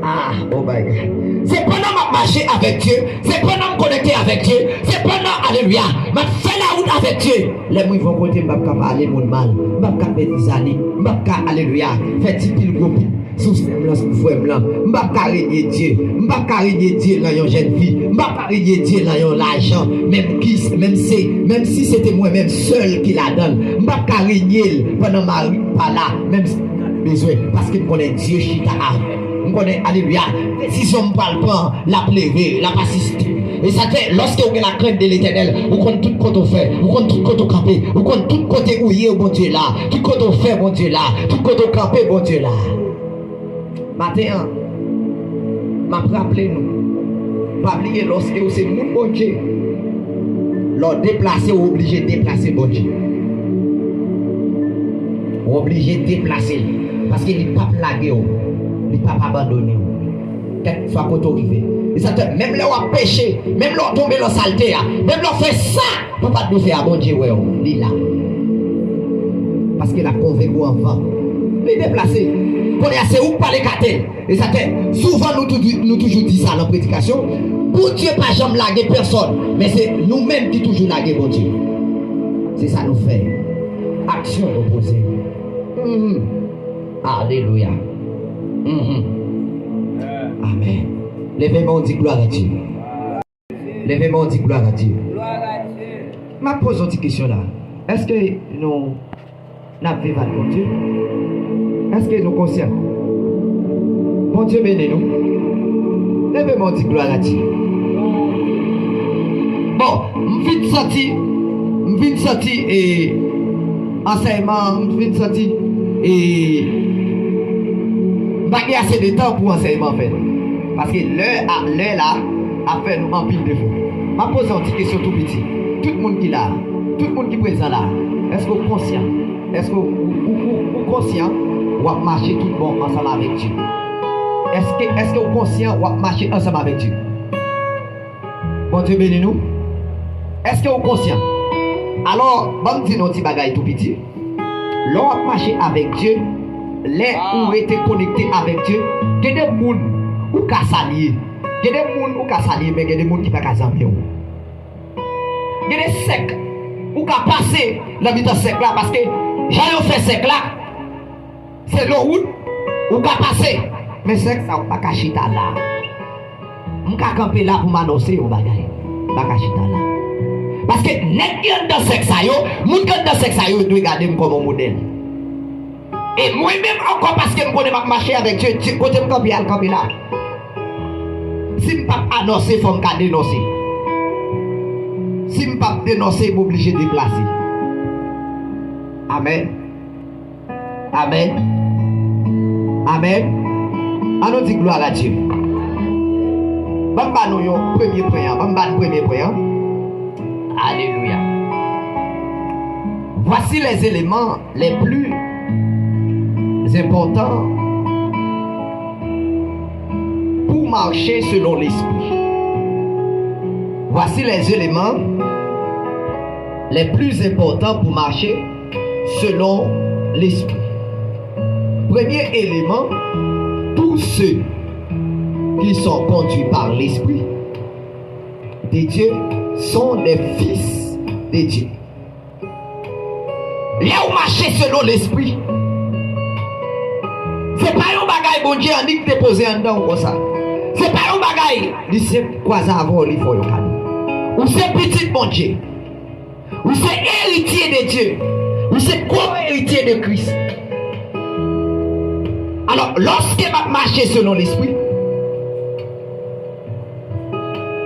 Ah, oh my God. C'est pendant que je marche avec Dieu, c'est pendant que je connecte avec Dieu, c'est pendant, alléluia, je fais la route avec Dieu. Les gens vont côté, je ne vais pas parler mon mal, je ne vais pas faire des années, je ne vais pas, alléluia, faire petit pile gros pile. Sous là, sous frère là, je ne vais pas régner Dieu, je ne vais pas régner Dieu dans une jeune fille, je ne vais pas régner Dieu dans l'argent, même si c'était moi-même seul qui la donne, je ne vais pas régner pendant ma vie par là, même si besoin, parce que je connais Dieu qui t'a avec. On connaît, alléluia, décision ne parle pas, la pleurer, la persister. Et ça fait, lorsque vous avez la crainte de l'éternel, vous connaissez tout côté fait, vous connaissez tout côté campé, vous connaissez tout côté où il est, bon Dieu là, tout côté fait, bon Dieu là, tout côté campé, bon Dieu là. Matin, m'a rappelé nous, pas oublier lorsque vous c'est mon bon Dieu, leur déplacer ou obligé de déplacer bon Dieu. Ou obligé de déplacer, parce qu'il n'est pas plagué. Il ne peut pas abandonner. Quel soit côté arrivé. Même là où on péché, même là où on tombe dans la saleté, même là où on fait ça, on ne peut pas nous faire abandonner. Il est là. Parce qu'il a convaincu enfant. Il est déplacé. Pour les assez où pas les cater. Et ça fait souvent nous toujours dit ça dans la prédication. Pour Dieu pas jamais laguer personne. Mais c'est nous-mêmes qui toujours laguer bon Dieu. C'est ça nous fait. Action opposée. Alléluia. Amen. Levez-moi, on dit gloire à Dieu. Levez-moi, on dit gloire à Dieu. Ma pose une petite question là. Est-ce que nous n'avons pas de Dieu? Est-ce que nous sommes conscients? Bon Dieu bénis nous. Levez-moi, on dit gloire à Dieu. Bon, je viens de sortir et enseignement, je viens de sortir et pas assez de temps pour enseignement en fait. Parce que l'heure là a fait nous en pile de fou. Je pose une petite question tout petit. Tout le monde qui est là, tout le monde qui est présent là, est-ce que vous êtes conscient? Est-ce que vous êtes conscient ou marcher tout le monde ensemble avec Dieu? Est-ce que vous êtes conscient ou marcher ensemble avec Dieu? Bon Dieu bénis nous. Est-ce que vous êtes conscient? Alors, bon dire nos petits bagailles tout petit. L'on marcher avec Dieu. Les où étaient connectés avec Dieu, il y a des gens qui sont s'allier. Il y a des gens qui sont s'allier, mais il y a des gens qui ne sont pas s'allier. Il y a des secs qui sont passés dans le sec là parce que j'ai fait sec là. C'est le route ou pas passer. Mais sec ça ou pas cachita là. On va camper là pour m'annoncer au bagage. Pas cachita là. Parce que net qui est dans sec ça yo, moun qui est dans sec ça yo doit regarder comme un modèle. Et moi-même encore parce que je connais ma marcher avec Dieu, côté me camper là. Si je ne peux pas annoncer, il faut me dénoncer. Si je ne peux pas dénoncer, je suis obligé de déplacer. Amen. Amen. Amen. Allons dire gloire à Dieu. Bamba nous premier point. Alléluia. Voici les éléments les plus importants pour marcher selon l'esprit. Voici les éléments les plus importants pour marcher selon l'esprit. Premier élément, tous ceux qui sont conduits par l'esprit de Dieu sont des fils de Dieu. Là où marcher selon l'esprit, c'est pas un bagage bon Dieu en dit que déposer en dedans comme ça. C'est pas un bagage, il sait quoi ça avant il faut le calme. Ou c'est petit bon Dieu. Ou c'est héritier de Dieu. Ou c'est co-héritier de Christ. Alors, lorsque je marche selon l'esprit,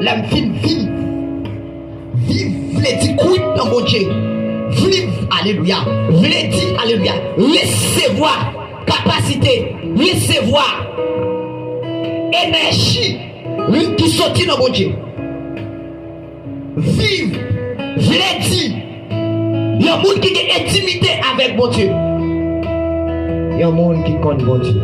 L'homme fin vivre. Vivre, voulait dire quitte dans mon Dieu. Vivre, alléluia. Voulait dire, alléluia. Recevoir capacité, recevoir énergie qui sortit dans mon Dieu. Vivre, voulait dire. Il y a un monde qui est intimité avec mon Dieu. Il y a un monde qui connaît mon Dieu.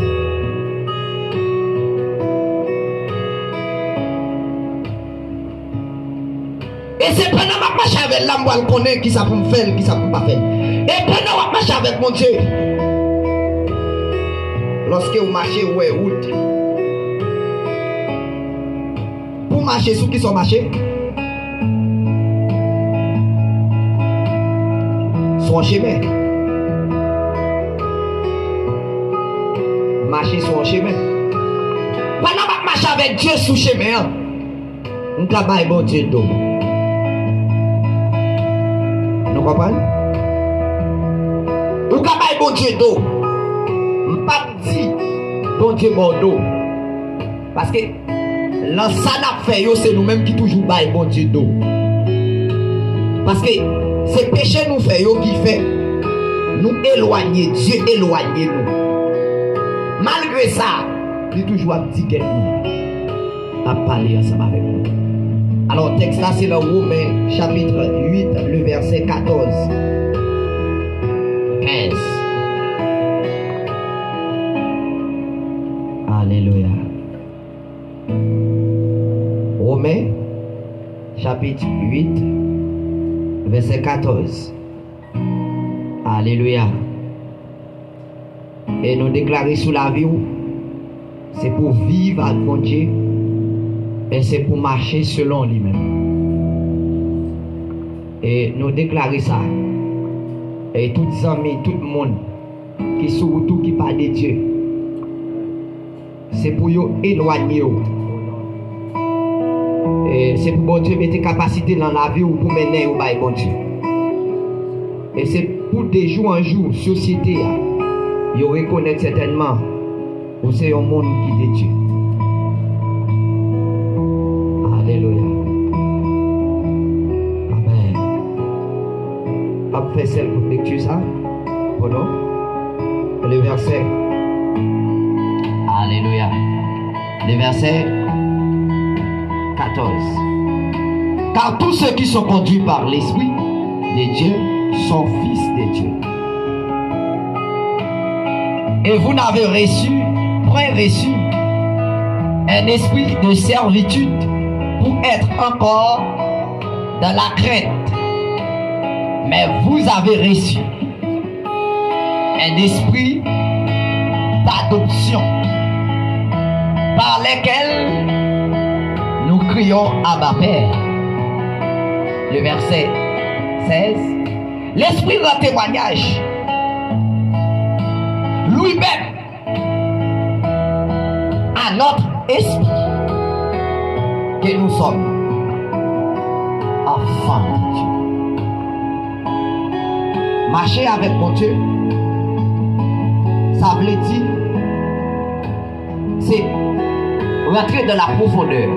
Et c'est pendant que je marche avec l'âme, je connais qui ça peut me faire, qui ça peut pas faire. Et pendant que je marche avec mon Dieu, lorsque vous marchez, ouais, route. Pour marcher, ceux qui sont marchés, sont en chemin. Marcher sur un chemin. Pendant que je marche avec Dieu sous chemin, on travaille bon Dieu d'eau. Nous comprenons? On travaille bon Dieu d'eau. Je ne pas dire bon Dieu d'eau. Parce que là, ça n'a fait, c'est nous-mêmes qui toujours baillons bon Dieu d'eau. Parce que c'est péché nous fait qui fait nous éloigner, Dieu éloigner nous. Malgré ça, il est toujours un petit qu'elle nous a parlé ensemble avec nous. Alors, le texte là, c'est le Romains, chapitre 8, le verset 14. 15. Alléluia. Romains, chapitre 8, verset 14. Alléluia. Et nous déclarer sous la vie, c'est pour vivre avec mon Dieu. Et c'est pour marcher selon lui-même. Et nous déclarer ça. Et tous les amis, tout le monde qui surtout qui parle de Dieu, c'est pour éloigner. Et c'est pour bon Dieu mettre capacité dans la vie ou pour mener au bail bon Dieu. Et c'est pour des jours en jour, société, ils reconnaissent certainement que c'est un monde qui est Dieu. Alléluia. Amen. On fait celle pour lecture ça. Pardon. Le verset. Alléluia. Le verset 14. Car tous ceux qui sont conduits par l'Esprit de Dieu sont fils de Dieu. Et vous n'avez point reçu un esprit de servitude pour être encore dans la crainte. Mais vous avez reçu un esprit d'adoption par lequel nous crions Abba Père. Le verset 16. L'esprit rend témoignage lui-même à notre esprit que nous sommes enfants de Dieu. Marcher avec mon Dieu, ça veut dire c'est rentrer dans la profondeur.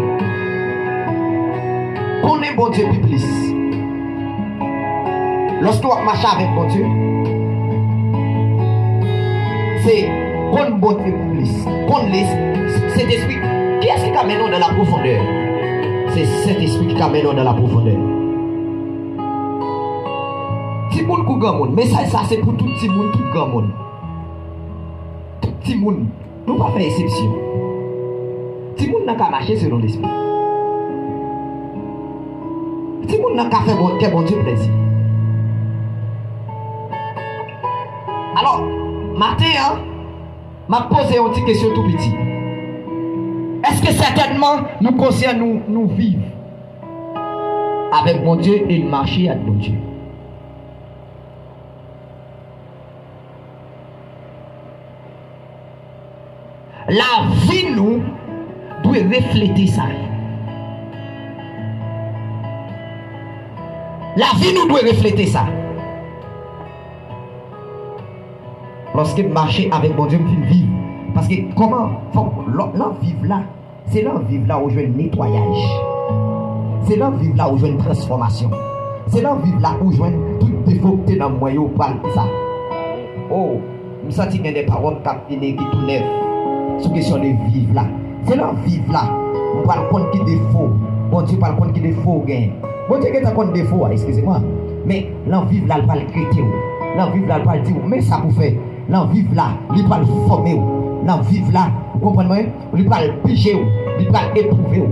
Connaître mon Dieu plus. Lorsque on marche avec mon Dieu, c'est qu'on bon Dieu plus. Qu'on laisse cet esprit. Qui est-ce qui amène dans la profondeur? C'est cet esprit qui amène dans la profondeur. Petit monde pour grand monde, mais ça c'est pour tout petit monde, tout grand monde. Tout petit monde, nous ne pas faire exception. Petit monde n'a qu'à marcher selon l'esprit. Petit monde n'a qu'à faire bon Dieu plaisir. Alors, matin, m'a posé une petite question tout petit. Est-ce que certainement nous concernons nous vivre avec mon Dieu et marcher avec mon Dieu? La vie nous doit refléter ça. La vie nous doit refléter ça. Lorsque je marche avec mon Dieu, je vivre. Parce que comment l'en vivre là, c'est l'en vivre là où je vais le nettoyage. C'est là vivre là où je une transformation. C'est là vivre là où je tout défaut que dans moi pour ça. Oh, je sens qu'il y a des paroles qui tournent sur question de vivre là. C'est là vivre là. On parle contre qui défaut. Bon Dieu parle contre qui défaut gain. Bon Dieu qui est contre défaut, excusez-moi. Mais là vivre là, il parle traiter. Là vivre là, il parle dire mais ça pour faire. Là vivre là, il parle former. Là vivre là, vous comprenez? Il parle piger, il parle éprouver.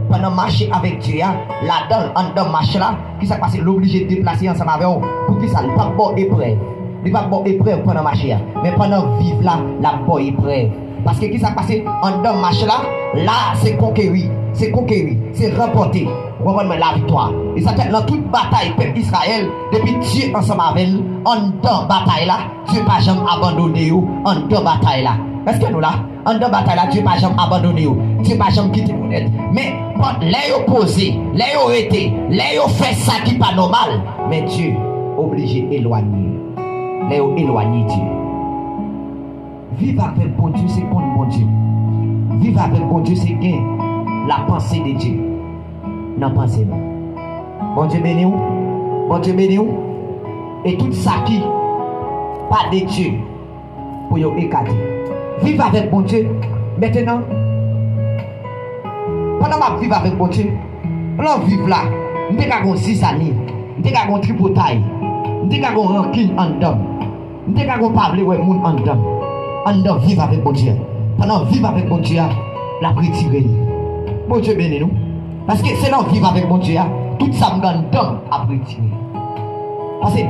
Pendant marcher avec Dieu, là-dedans, en dedans marche là, qui s'est passé l'obligé de déplacer ensemble avec vous, pour qui ça, il pas bon épreuve. Il pas bon épreuve pendant marcher, mais pendant vivre là, la bonne épreuve. Parce que qui s'est passé en dedans marche là, c'est conquérir, c'est remporter. Vous comprenez la victoire. Et ça fait dans toute bataille, peuple Israël, depuis Dieu ensemble avec elle, en dedans bataille là, Dieu n'a jamais abandonné vous, en dedans bataille là. Est-ce que nous là, en dedans bataille là, Dieu n'a jamais abandonné vous, Dieu n'a jamais quitté vous net. Mais les opposés, les arrêtés, les fait ça qui n'est pas normal, mais Dieu obligé d'éloigner. Les éloigner Dieu. Vivre avec bon Dieu, c'est contre bon Dieu. Vivre avec bon Dieu, c'est gain la pensée de Dieu. Non, pensez moi. Bon Dieu béni ou? Bon Dieu béni ou? Et tout ça qui pas de Dieu pour y écarter. Vivre avec bon Dieu. Maintenant, pendant que je vis avec bon Dieu, pendant que je vis là, je n'ai qu'à 6 années, je n'ai qu'à tripotaille, je n'ai qu'à rancune en dedans, je n'ai qu'à parler avec les gens en dedans. En dedans, vivre avec bon Dieu. Pendant vivre avec bon Dieu, la retirée. Bon Dieu béni nous. Parce que c'est là vivre avec bon Dieu, tout ça me donne dedans à retirer. Parce que,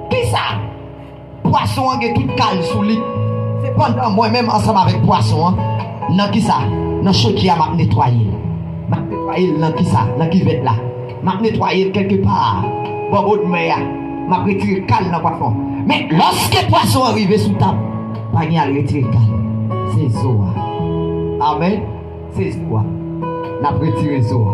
qui ça? Poisson qui est tout calme sous lui. C'est pendant moi-même ensemble avec poisson. Non, qui ça? Dans ce qui a nettoyé. M'a nettoyé dans qui ça? Dans qui va là? M'a nettoyé quelque part. Bon, de mer. M'a retiré calme dans poisson. Mais lorsque poisson arrive sous table, pas y a retiré calme. C'est Zoa. Amen. C'est Zoa. N'a retiré Zoa.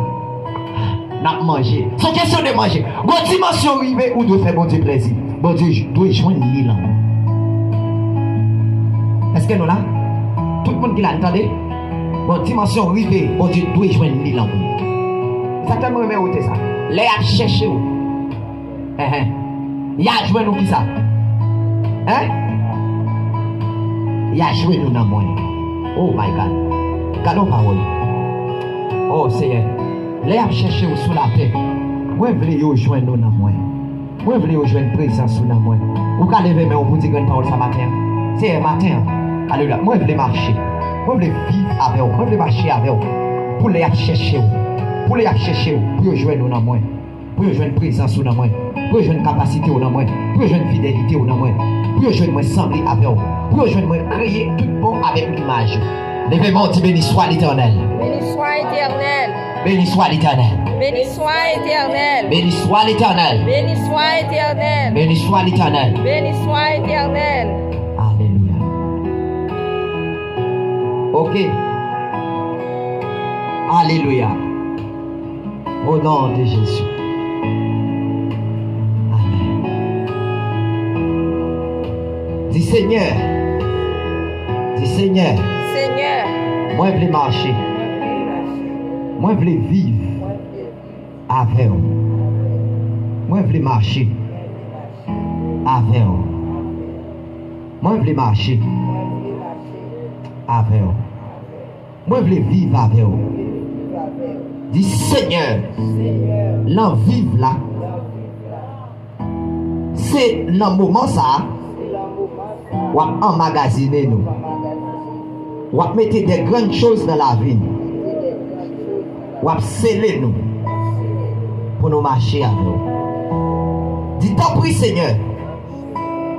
N'a mangé. C'est question de manger. Bon dimension arrivée ou doit faire bon Dieu plaisir. Bon Dieu doit joindre l'île. Est-ce que nous là? Tout le monde qui l'a entendu? Bon dimension arrivée, bon Dieu doit joindre l'île. Exactement mais où ça? Les a cherché où? Il a joué nous qui ça? Hein? Il a joué nous dans moi. Oh my God. Gardons parole. Oh Seigneur. Les a cherché sous la terre. Moi je veux joindre nous dans moi. Moi je veux joindre présence sous dans moi. Ou qu'à lever mais on peut dire grande parole ce matin. C'est matin. Alléluia. Moi je veux marcher. Moi je veux vivre avec vous. Moi je veux marcher avec vous. Pour les chercher. Pour les chercher. Pour joindre nous dans moi. Pour joindre présence sous dans moi. Pour joindre capacité dans moi. Pour joindre fidélité dans moi. Pour joindre moi sembler avec vous. Pour joindre moi créer tout bon avec l'image. Levez-moi, dit béni soit l'Éternel. Béni soit l'Éternel. Béni soit l'Éternel. Béni soit l'Éternel. Béni soit l'Éternel. Béni soit l'Éternel. Béni soit l'Éternel. Béni soit l'Éternel. Alléluia. Ok. Alléluia. Au nom de Jésus. Amen. Dis Seigneur. Dis Seigneur. Seigneur. Moi je veux marcher. Moi je veux vivre avec vous. Moi je veux marcher avec vous. Moi je veux marcher avec vous. Moi je veux vivre avec vous. Dis Seigneur, l'en vivre là, c'est dans le moment ça, on va emmagasiner nous. On va mettre des grandes choses dans la vie. On va sceller nous pour nous marcher avec vous. Dis t'en prie Seigneur,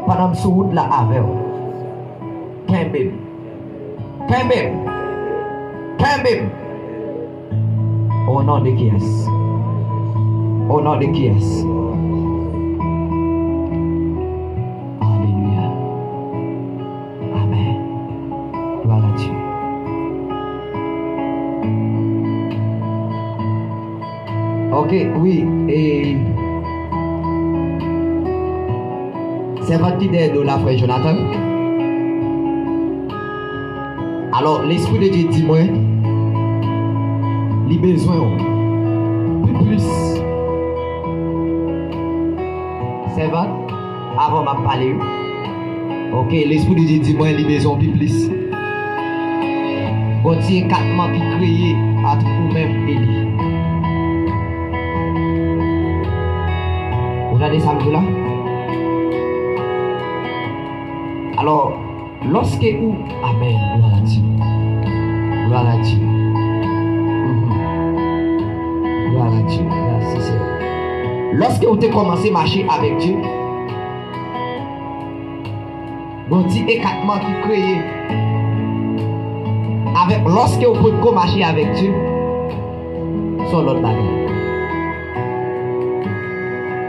pendant que ce route là avec vous. Kembim. Au nom de qui est-ce? Au nom de qui est-ce? Alléluia. Amen. Gloire à Dieu. Ok, oui, et c'est votre idée de la frère Jonathan. Alors, l'Esprit de Dieu dit moi, les besoins, plus. Servant, avant de parler, ok, l'esprit de Dieu dit moi, il besoin de plus. Bon Dieu, 4 mois qui créé à tout vous-même et lui. Vous regardez ça là? Alors, lorsque vous, amen, gloire à Dieu. Gloire à Dieu. Gloire à Dieu. Merci Seigneur. Lorsque vous avez commencé à marcher avec Dieu, bon Dieu est 4 mois qui créé. Lorsque vous pouvez marcher avec Dieu, sur l'autre bagage.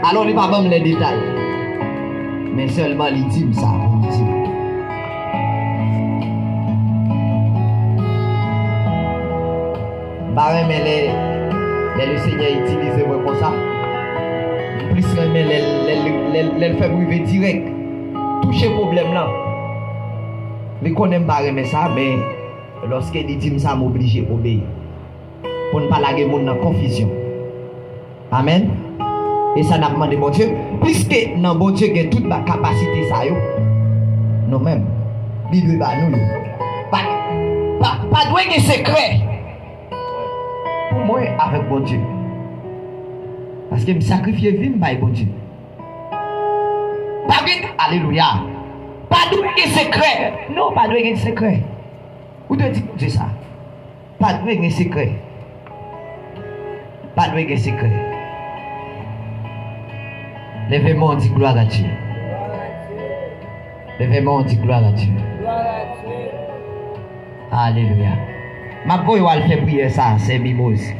Alors, il ne va pas me les détails, mais seulement l'intime, ça. Mais le Seigneur utilise moi comme ça. Plus mais les fait briver direct. Toucher problème là. Les connaît pas mais ça, mais lorsque il dit ça m'oblige à obéir. Pour ne pas laguer mon dans confusion. Amen. Et ça n'a demandé mon Dieu. Puisque dans bon Dieu qui a toute ma capacité ça yo. Nous-mêmes. Il doit nous. Pas de secret. Pour moi avec bon Dieu. Parce que me sacrifier vie par bon Dieu. Pas de alléluia. Pas de secret. Non, pas de secret. Vous devez dire ça. Pas de secret. Pas de secret. Lèvez-moi, on dit gloire à Dieu. Lèvez-moi, on dit gloire à Dieu. Alléluia. Ma boy va faire prier ça, c'est mimose.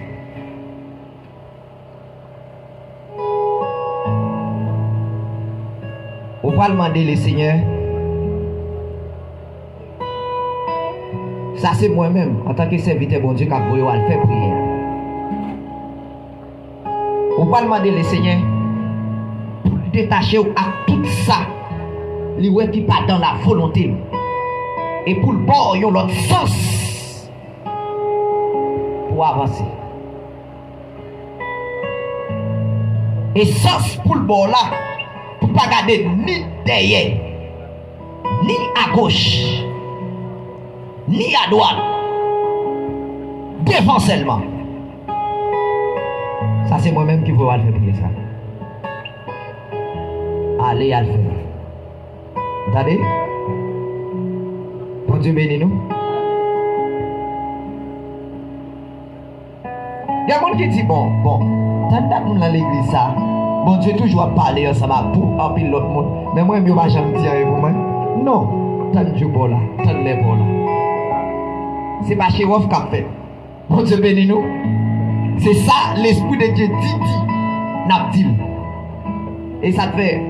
On va demander le Seigneur. Ça c'est moi-même, en tant que serviteur bon Dieu, qui va faire prier. On va demander le Seigneur pour détacher à tout ça, lui qui pas dans la volonté, et pour le bord, il y a l'autre sens. Pour avancer. Et sens pour le bord là, pour ne pas garder ni derrière, ni à gauche, ni à droite, devant seulement. Ça c'est moi-même qui veux faire prier ça. Allez à le faire. Attendez. Bon Dieu bénis nous. Il y a des gens qui disent bon, tant que dans l'église ça, bon Dieu toujours parler ensemble pour appeler l'autre monde. Mais moi, je ne vais pas jamais dire pour moi. Non, tant que je bon là, tant que les bon là. C'est pas chez Wof qu'a fait. Bon Dieu bénis nous. C'est ça l'esprit de Dieu dit, n'a dit. Et ça te fait